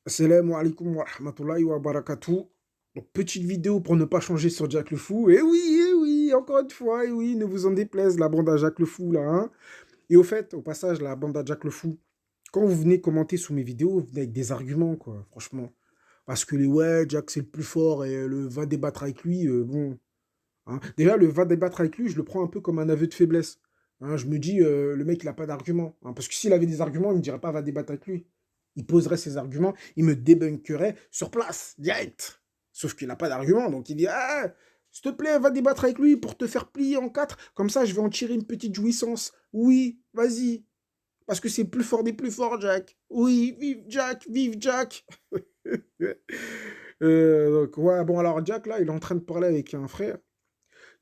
Assalamu alaikum wa rahmatullahi wa barakatuh. Donc, petite vidéo pour ne pas changer sur Jack le Fou. Et oui, encore une fois, et oui, ne vous en déplaise, la bande à Jack le Fou, là, hein. Et au fait, au passage, la bande à Jack le Fou, quand vous venez commenter sous mes vidéos, vous venez avec des arguments, quoi, franchement. Parce que les ouais, Jack c'est le plus fort et le va débattre avec lui, bon. Hein. Déjà, le va débattre avec lui, je le prends un peu comme un aveu de faiblesse. Hein, je me dis, le mec, il n'a pas d'argument. Hein, parce que s'il avait des arguments, il ne me dirait pas va débattre avec lui. Il poserait ses arguments, il me débunkerait sur place, direct. Sauf qu'il n'a pas d'argument, donc il dit ah, s'il te plaît, va débattre avec lui pour te faire plier en quatre. Comme ça, je vais en tirer une petite jouissance. Oui, vas-y. Parce que c'est plus fort des plus forts, Jack. Oui, vive Jack, vive Jack. Donc, ouais, bon, alors Jack, là, il est en train de parler avec un frère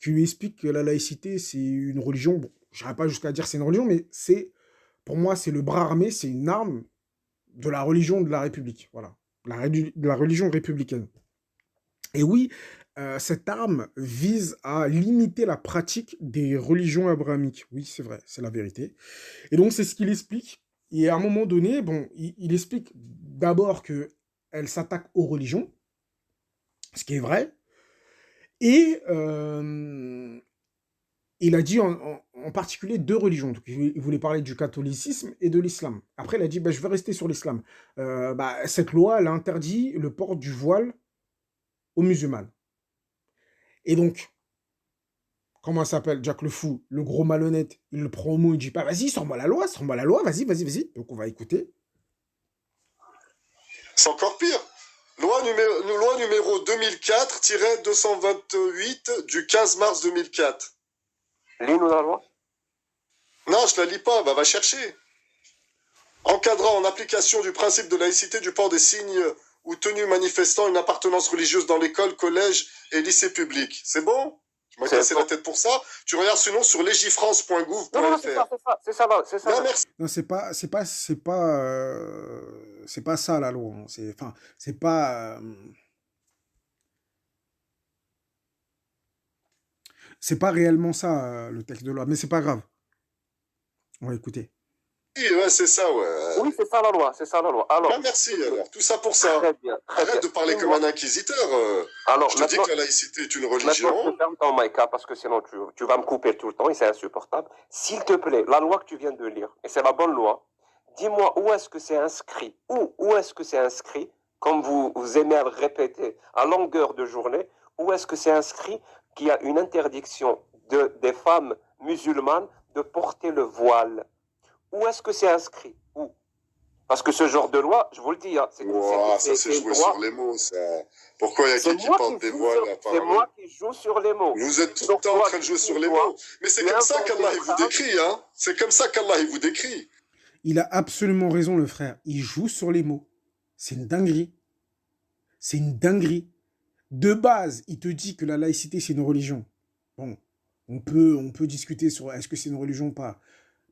qui lui explique que la laïcité, c'est une religion. Bon, je n'irai pas jusqu'à dire c'est une religion, mais c'est, pour moi, c'est le bras armé, c'est une arme de la religion de la République. Voilà. De la religion républicaine. Et oui, cette arme vise à limiter la pratique des religions abrahamiques. Oui, c'est vrai, c'est la vérité. Et donc, c'est ce qu'il explique. Et à un moment donné, bon, il explique d'abord que elle s'attaque aux religions, ce qui est vrai. Et il a dit en particulier deux religions. Donc, il voulait parler du catholicisme et de l'islam. Après, il a dit, bah, je vais rester sur l'islam. Bah, cette loi, elle interdit le port du voile aux musulmans. Et donc, comment ça s'appelle Jack le fou, le gros malhonnête, il le prend au mot, il dit pas, vas-y, sors-moi la loi, vas-y, vas-y, vas-y. Donc, on va écouter. C'est encore pire. Loi numéro 2004-228 du 15 mars 2004. Lis-nous la loi. Non, je la lis pas, va chercher. Encadrant en application du principe de laïcité du port des signes ou tenues manifestant une appartenance religieuse dans l'école, collège et lycée public. C'est bon? Je m'ai cassé la tête pour ça. Tu regardes sinon sur legifrance.gouv.fr. Non, c'est ça. Non, merci. Non, c'est pas ça la loi. Hein. C'est pas, c'est pas réellement ça le texte de loi, mais c'est pas grave. On va écouter. Oui, ouais, c'est ça, ouais. Oui, c'est ça la loi, Alors, ben merci, alors. Tout ça pour ça. Très bien. Arrête de parler comme un inquisiteur. Alors, je te dis que la laïcité est une religion. Maintenant, tu fermes ton mic, parce que sinon tu vas me couper tout le temps et c'est insupportable. S'il te plaît, la loi que tu viens de lire, et c'est la bonne loi, dis-moi où est-ce que c'est inscrit, où est-ce que c'est inscrit, comme vous aimez à le répéter à longueur de journée, où est-ce que c'est inscrit qu'il y a une interdiction des femmes musulmanes de porter le voile? Où est-ce que c'est inscrit? Où? Parce que ce genre de loi, je vous le dis, hein, ça c'est jouer sur les mots, ça. Pourquoi il y a qui porte des voiles à parler? C'est moi qui joue sur les mots. Vous êtes tout le temps en train de jouer sur les mots. Mais c'est comme ça qu'Allah vous décrit, hein. C'est comme ça qu'Allah vous décrit. Il a absolument raison, le frère. Il joue sur les mots. C'est une dinguerie. C'est une dinguerie. De base, il te dit que la laïcité, c'est une religion. Bon, on peut discuter sur est-ce que c'est une religion ou pas.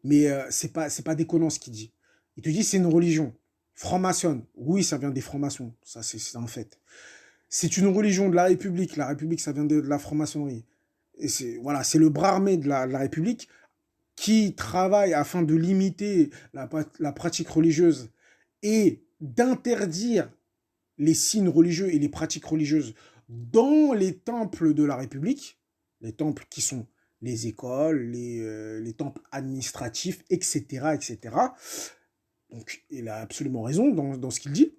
Mais c'est pas déconnant ce qu'il dit. Il te dit c'est une religion. Franc-maçonne. Oui, ça vient des francs-maçons. Ça, c'est un fait. C'est une religion de la République. La République, ça vient de la franc-maçonnerie. Et voilà, c'est le bras armé de la République qui travaille afin de limiter la pratique religieuse et d'interdire les signes religieux et les pratiques religieuses dans les temples de la République, les temples qui sont les écoles, les temples administratifs, etc., etc. Donc, il a absolument raison dans ce qu'il dit.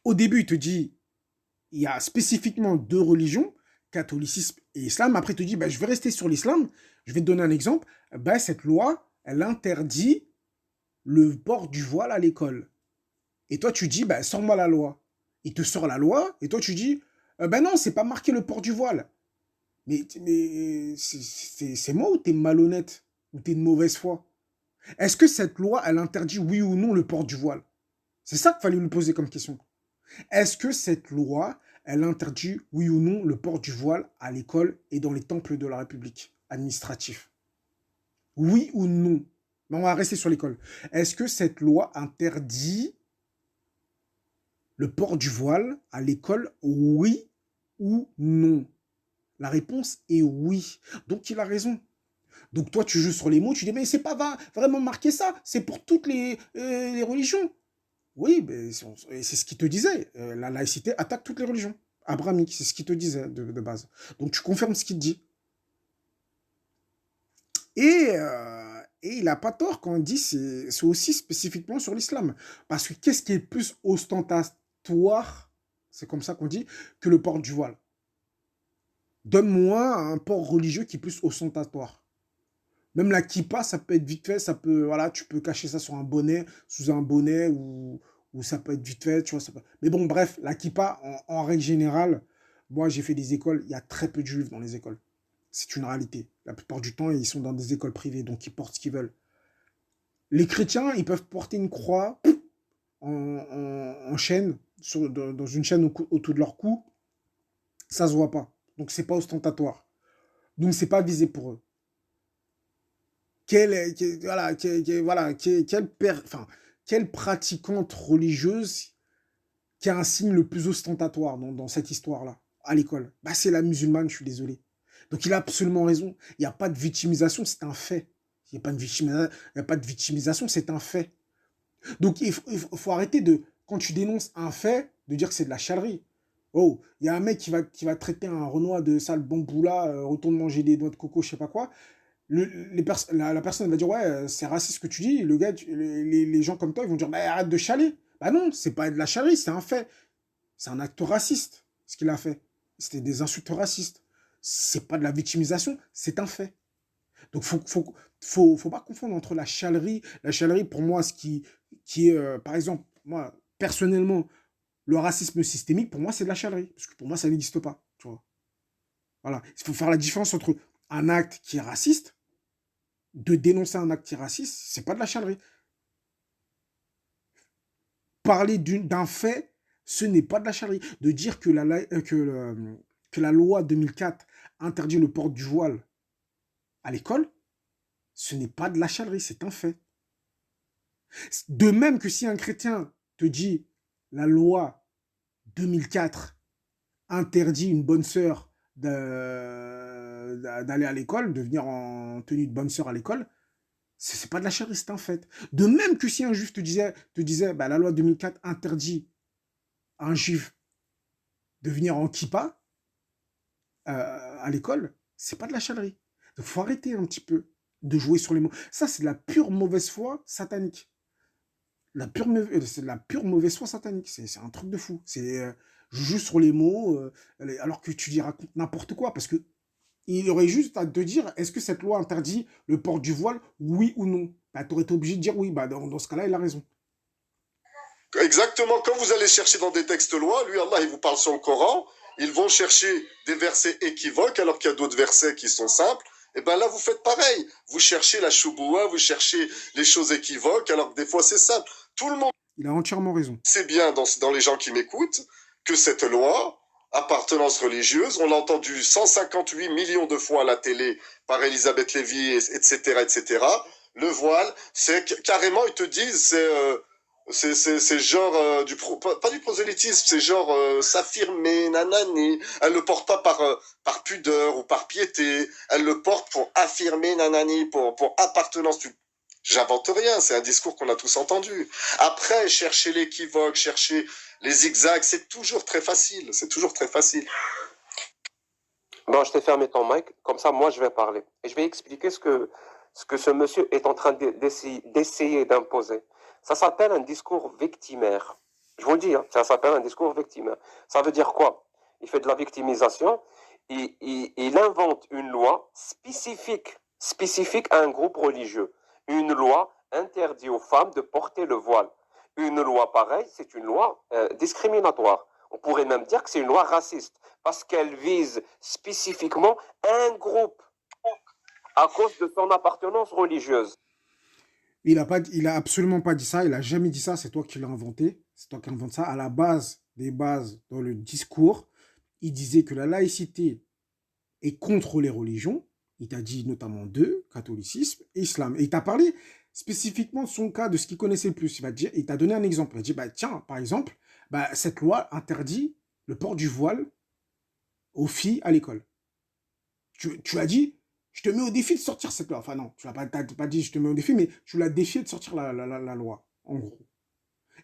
Au début, il te dit, il y a spécifiquement deux religions, catholicisme et islam. Après, il te dit, bah, je vais rester sur l'islam. Je vais te donner un exemple. Bah, cette loi, elle interdit le port du voile à l'école. Et toi, tu dis, bah, sors-moi la loi. Il te sort la loi, et toi, tu dis, ben non, c'est pas marqué le port du voile. Mais c'est moi ou t'es malhonnête, ou t'es de mauvaise foi? Est-ce que cette loi, elle interdit, oui ou non, le port du voile? C'est ça qu'il fallait lui poser comme question. Est-ce que cette loi, elle interdit, oui ou non, le port du voile à l'école et dans les temples de la République administratifs? Oui ou non? Mais on va rester sur l'école. Est-ce que cette loi interdit le port du voile à l'école, oui ou non? La réponse est oui. Donc, il a raison. Donc, toi, tu joues sur les mots, tu dis, mais c'est pas vraiment marqué ça, c'est pour toutes les religions. Oui, mais c'est ce qu'il te disait. La laïcité attaque toutes les religions abrahamiques. C'est ce qu'il te disait de base. Donc tu confirmes ce qu'il te dit. Et il n'a pas tort quand il dit c'est aussi spécifiquement sur l'islam. Parce que qu'est-ce qui est plus ostentatoire, c'est comme ça qu'on dit, que le port du voile? Donne-moi un port religieux qui est plus ostentatoire. Même la kippa, ça peut être vite fait, ça peut, voilà, tu peux cacher ça sur un bonnet, sous un bonnet, ou ça peut être vite fait, tu vois. Mais bon, bref, la kippa, en règle générale, moi j'ai fait des écoles, il y a très peu de juifs dans les écoles. C'est une réalité. La plupart du temps, ils sont dans des écoles privées, donc ils portent ce qu'ils veulent. Les chrétiens, ils peuvent porter une croix en chaîne, dans une chaîne autour de leur cou, ça se voit pas. Donc c'est pas ostentatoire. Donc c'est pas visé pour eux. Quelle pratiquante religieuse qui a un signe le plus ostentatoire dans cette histoire-là, à l'école? Bah, c'est la musulmane, je suis désolé. Donc il a absolument raison. Il n'y a pas de victimisation, c'est un fait. Il n'y a pas de victimisation, c'est un fait. Donc faut arrêter de, quand tu dénonces un fait, de dire que c'est de la chalerie. Oh, il y a un mec qui va traiter un Renoir de sale bamboula, retourne manger des noix de coco, je sais pas quoi. La personne va dire ouais, c'est raciste ce que tu dis. Le gars, les gens comme toi, ils vont dire bah, arrête de chaler. Bah non, c'est pas de la chalerie, c'est un fait. C'est un acte raciste, ce qu'il a fait. C'était des insultes racistes. C'est pas de la victimisation, c'est un fait. Donc faut pas confondre entre la chalerie. La chalerie, pour moi, qui est, par exemple, moi, personnellement, le racisme systémique, pour moi, c'est de la chalerie. Parce que pour moi, ça n'existe pas. Tu vois. Voilà. Il faut faire la différence entre un acte qui est raciste, de dénoncer un acte qui est raciste, c'est pas de la chalerie. Parler d'un fait, ce n'est pas de la chalerie. De dire que la loi 2004 interdit le port du voile à l'école, ce n'est pas de la chalerie, c'est un fait. De même que si un chrétien te dit la loi 2004 interdit une bonne sœur d'aller à l'école, de venir en tenue de bonne sœur à l'école, c'est pas de la chalerie, c'est un fait. De même que si un juif te disait bah, la loi 2004 interdit à un juif de venir en kippa à l'école, c'est pas de la chalerie. Donc faut arrêter un petit peu de jouer sur les mots. Ça, c'est de la pure mauvaise foi satanique. C'est de la pure mauvaise foi satanique. C'est un truc de fou. Je joue sur les mots, alors que tu dis racontes n'importe quoi. Parce que il aurait juste à te dire, est-ce que cette loi interdit le port du voile, oui ou non? Bah, tu aurais été obligé de dire oui. Bah, dans ce cas-là, il a raison. Exactement, quand vous allez chercher dans des textes lois, lui, Allah, il vous parle sur le Coran, ils vont chercher des versets équivoques alors qu'il y a d'autres versets qui sont simples. Et bien là, vous faites pareil. Vous cherchez la chouboua, vous cherchez les choses équivoques alors que des fois, c'est simple. Tout le monde Il a entièrement raison. sait bien dans les gens qui m'écoutent que cette loi, appartenance religieuse, on l'a entendu 158 millions de fois à la télé par Elisabeth Lévy, etc., etc. Le voile, c'est carrément, ils te disent, c'est genre pas du prosélytisme, c'est genre s'affirmer, nanani. Elle le porte pas par pudeur ou par piété, elle le porte pour affirmer, nanani, pour appartenance. J'invente rien, c'est un discours qu'on a tous entendu. Après, chercher l'équivoque, chercher les zigzags, c'est toujours très facile, c'est toujours très facile. Bon, je t'ai fermé ton mic, comme ça, moi, je vais parler. Et je vais expliquer ce que ce monsieur est en train d'essayer d'imposer. Ça s'appelle un discours victimaire. Je vous le dis, hein, ça s'appelle un discours victimaire. Ça veut dire quoi? Il fait de la victimisation, il invente une loi spécifique à un groupe religieux. Une loi interdit aux femmes de porter le voile. Une loi pareille, c'est une loi discriminatoire. On pourrait même dire que c'est une loi raciste, parce qu'elle vise spécifiquement un groupe à cause de son appartenance religieuse. Il a absolument pas dit ça, il a jamais dit ça, c'est toi qui l'as inventé, c'est toi qui inventes ça. À la base des bases, dans le discours, il disait que la laïcité est contre les religions. Il t'a dit notamment deux, catholicisme et islam. Et il t'a parlé spécifiquement de son cas, de ce qu'il connaissait le plus. Il t'a donné un exemple. Il a dit, bah, tiens, par exemple, bah, cette loi interdit le port du voile aux filles à l'école. Tu as dit, je te mets au défi de sortir cette loi. Enfin non, tu n'as pas dit je te mets au défi, mais tu l'as défié de sortir la loi, en gros.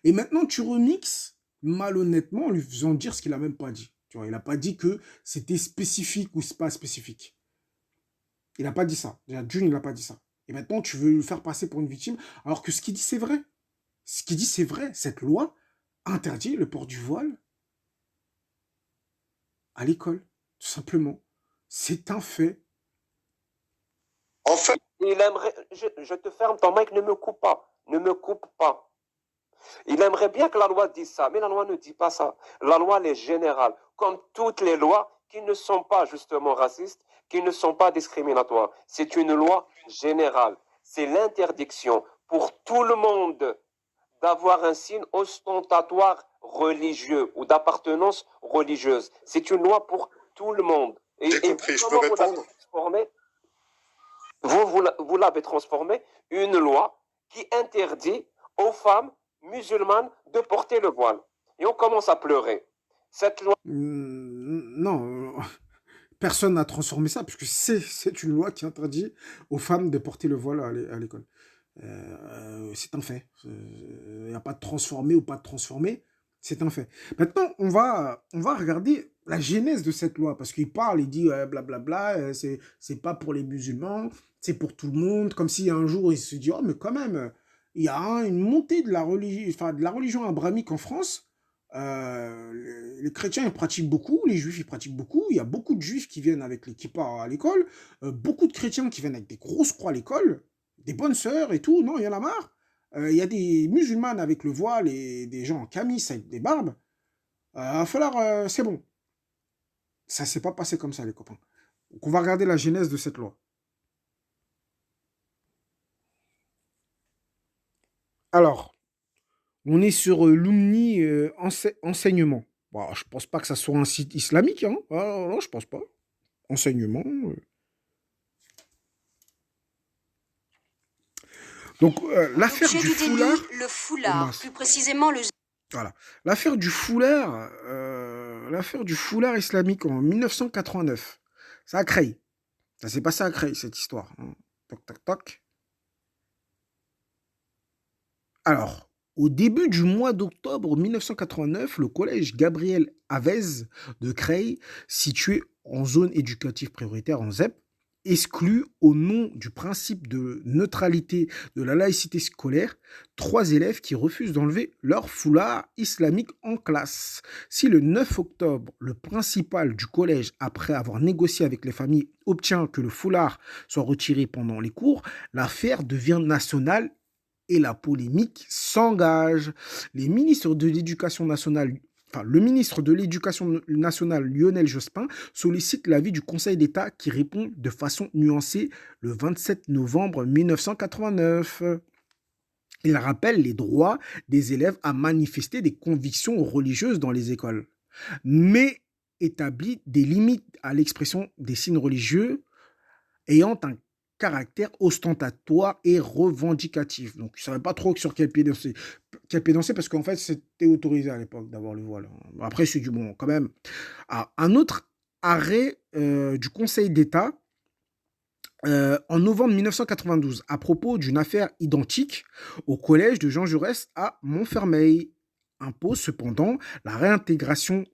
Et maintenant, tu remixes malhonnêtement en lui faisant dire ce qu'il a même pas dit. Tu vois, il n'a pas dit que c'était spécifique ou pas spécifique. Il n'a pas dit ça. Déjà, June, il n'a pas dit ça. Et maintenant, tu veux le faire passer pour une victime, alors que ce qu'il dit, c'est vrai. Ce qu'il dit, c'est vrai. Cette loi interdit le port du voile à l'école, tout simplement. C'est un fait. En fait, Il aimerait, je te ferme ton mic, ne me coupe pas. Ne me coupe pas. Il aimerait bien que la loi dise ça, mais la loi ne dit pas ça. La loi, elle est générale, comme toutes les lois qui ne sont pas justement racistes, qui ne sont pas discriminatoires. C'est une loi générale. C'est l'interdiction pour tout le monde d'avoir un signe ostentatoire religieux ou d'appartenance religieuse. C'est une loi pour tout le monde. j'ai compris, je peux répondre. Vous l'avez transformé une loi qui interdit aux femmes musulmanes de porter le voile. Et on commence à pleurer. Cette loi... Non, personne n'a transformé ça, puisque c'est une loi qui interdit aux femmes de porter le voile à l'école. C'est un fait. Il n'y a pas de transformé ou pas de transformé, c'est un fait. Maintenant, on va regarder la genèse de cette loi, parce qu'il parle, il dit blablabla, c'est pas pour les musulmans, c'est pour tout le monde, comme si un jour il se dit, oh mais quand même, il y a une montée de la religion abrahamique en France. Les chrétiens ils pratiquent beaucoup, les juifs ils pratiquent beaucoup, il y a beaucoup de juifs qui viennent avec les kippas à l'école, beaucoup de chrétiens qui viennent avec des grosses croix à l'école, des bonnes sœurs et tout, non, il y en a marre. Il y a des musulmanes avec le voile et des gens en camis avec des barbes. Il va falloir, c'est bon. Ça s'est pas passé comme ça, les copains. Donc on va regarder la genèse de cette loi. Alors, on est sur l'Oumni enseignement. Bon, je pense pas que ça soit un site islamique, hein. Ah, non, je pense pas. Enseignement. Donc, l'affaire du foulard... Le foulard, plus précisément le... Voilà. L'affaire du foulard islamique en 1989. Ça a créé. Ça s'est passé à Creil, cette histoire. Hein. Toc, toc, toc. Alors, au début du mois d'octobre 1989, le collège Gabriel Avez de Creil, situé en zone éducative prioritaire en ZEP, exclut au nom du principe de neutralité de la laïcité scolaire 3 élèves qui refusent d'enlever leur foulard islamique en classe. Si le 9 octobre, le principal du collège, après avoir négocié avec les familles, obtient que le foulard soit retiré pendant les cours, l'affaire devient nationale et la polémique s'engage. Les ministres de l'Éducation nationale, le ministre de l'Éducation nationale, Lionel Jospin, sollicite l'avis du Conseil d'État qui répond de façon nuancée le 27 novembre 1989. Il rappelle les droits des élèves à manifester des convictions religieuses dans les écoles, mais établit des limites à l'expression des signes religieux ayant un caractère ostentatoire et revendicatif. Donc, je ne savais pas trop sur quel pied danser parce qu'en fait, c'était autorisé à l'époque d'avoir le voile. Après, c'est du bon, quand même. Ah, un autre arrêt du Conseil d'État en novembre 1992 à propos d'une affaire identique au collège de Jean Jaurès à Montfermeil impose cependant la réintégration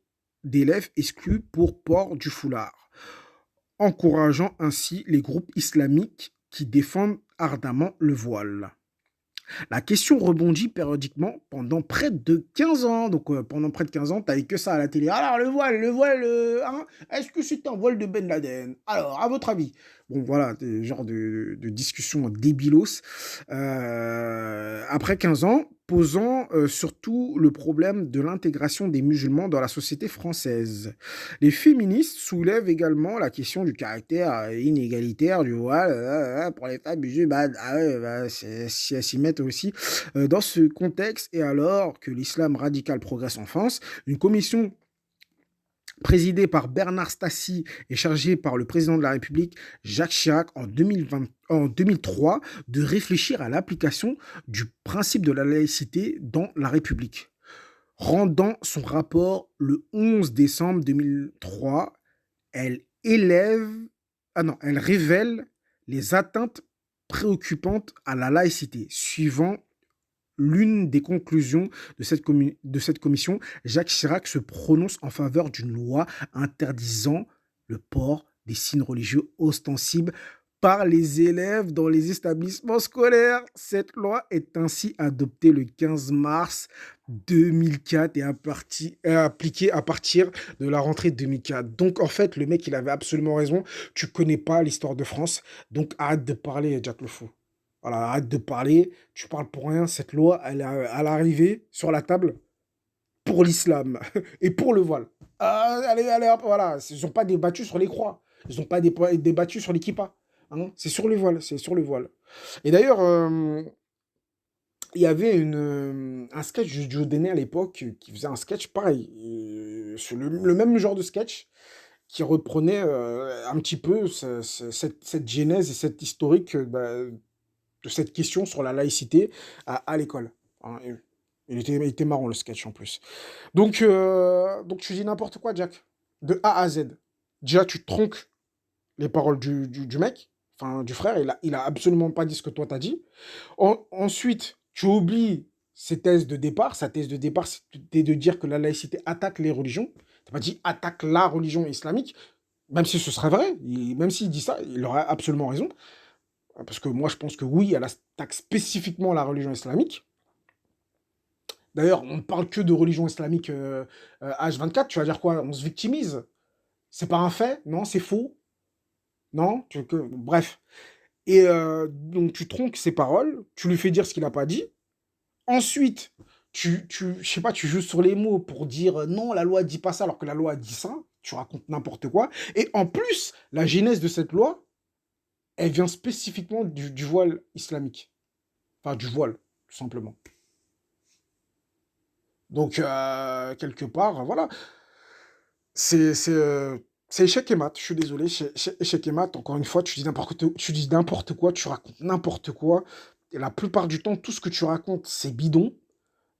d'élèves exclus pour port du foulard, encourageant ainsi les groupes islamiques qui défendent ardemment le voile. La question rebondit périodiquement pendant près de 15 ans. Donc pendant près de 15 ans, tu n'avais que ça à la télé. Alors le voile, hein, est-ce que c'est un voile de Ben Laden? Alors, à votre avis? Bon, voilà, des genres de discussions débilos. Après 15 ans, posant surtout le problème de l'intégration des musulmans dans la société française. Les féministes soulèvent également la question du caractère inégalitaire du voile pour les femmes musulmanes. Si elles s'y mettent aussi. Dans ce contexte, et alors que l'islam radical progresse en France, une commission présidée par Bernard Stassy et chargée par le président de la République, Jacques Chirac, en 2003, de réfléchir à l'application du principe de la laïcité dans la République. Rendant son rapport le 11 décembre 2003, elle révèle les atteintes préoccupantes à la laïcité, suivant l'une des conclusions de cette commission, Jacques Chirac se prononce en faveur d'une loi interdisant le port des signes religieux ostensibles par les élèves dans les établissements scolaires. Cette loi est ainsi adoptée le 15 mars 2004 et appliquée à partir de la rentrée 2004. Donc, en fait, le mec, il avait absolument raison. Tu connais pas l'histoire de France, donc arrête de parler, Jack le Fou. Voilà, arrête de parler. Tu parles pour rien. Cette loi, elle est arrivée sur la table pour l'islam et pour le voile. Allez, hop, voilà. Ils n'ont pas débattu sur les croix. Ils n'ont pas débattu sur les kippas. Hein, c'est sur le voile, c'est sur le voile. Et d'ailleurs, il y avait un sketch de Joe Denner à l'époque qui faisait un sketch pareil, sur le même genre de sketch qui reprenait un petit peu cette genèse et cette historique de cette question sur la laïcité à l'école. Hein, il était marrant le sketch en plus. Donc tu dis n'importe quoi, Jack, de A à Z. Déjà, tu tronques les paroles du mec. Enfin, du frère, il a absolument pas dit ce que toi t'as dit. Ensuite, tu oublies ses thèses de départ. Sa thèse de départ, c'était de dire que la laïcité attaque les religions. T'as pas dit attaque la religion islamique, même si ce serait vrai. Même s'il dit ça, il aurait absolument raison. Parce que moi, je pense que oui, elle attaque spécifiquement la religion islamique. D'ailleurs, on ne parle que de religion islamique H24. Tu vas dire quoi? On se victimise? C'est pas un fait? Non, c'est faux? Non, bref. Et donc, tu tronques ses paroles, tu lui fais dire ce qu'il n'a pas dit. Ensuite, je sais pas, tu joues sur les mots pour dire non, la loi dit pas ça, alors que la loi dit ça. Tu racontes n'importe quoi. Et en plus, la genèse de cette loi, elle vient spécifiquement du voile islamique. Enfin, du voile, tout simplement. Donc, quelque part, voilà. C'est échec et mat, je suis désolé, échec et mat, encore une fois, tu dis n'importe quoi, tu racontes n'importe quoi, et la plupart du temps, tout ce que tu racontes, c'est bidon.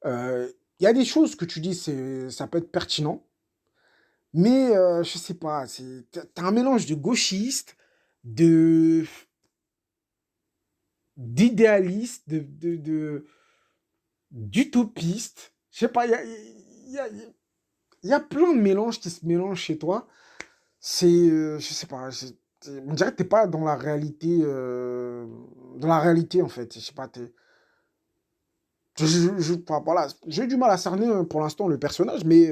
Il y a des choses que tu dis, ça peut être pertinent, mais je sais pas, t'as un mélange de gauchiste, d'idéaliste, d'utopiste, je sais pas, il y a plein de mélanges qui se mélangent chez toi. Je sais pas, on dirait que t'es pas dans la réalité en fait. Je sais pas, enfin, voilà, j'ai du mal à cerner pour l'instant le personnage, mais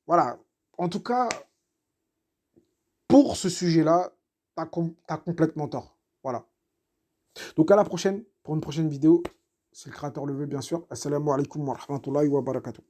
voilà. En tout cas, pour ce sujet-là, t'as complètement tort. Voilà. Donc à la prochaine, pour une prochaine vidéo, si le créateur le veut, bien sûr. Assalamu alaikum wa rahmatullahi wa barakatuh.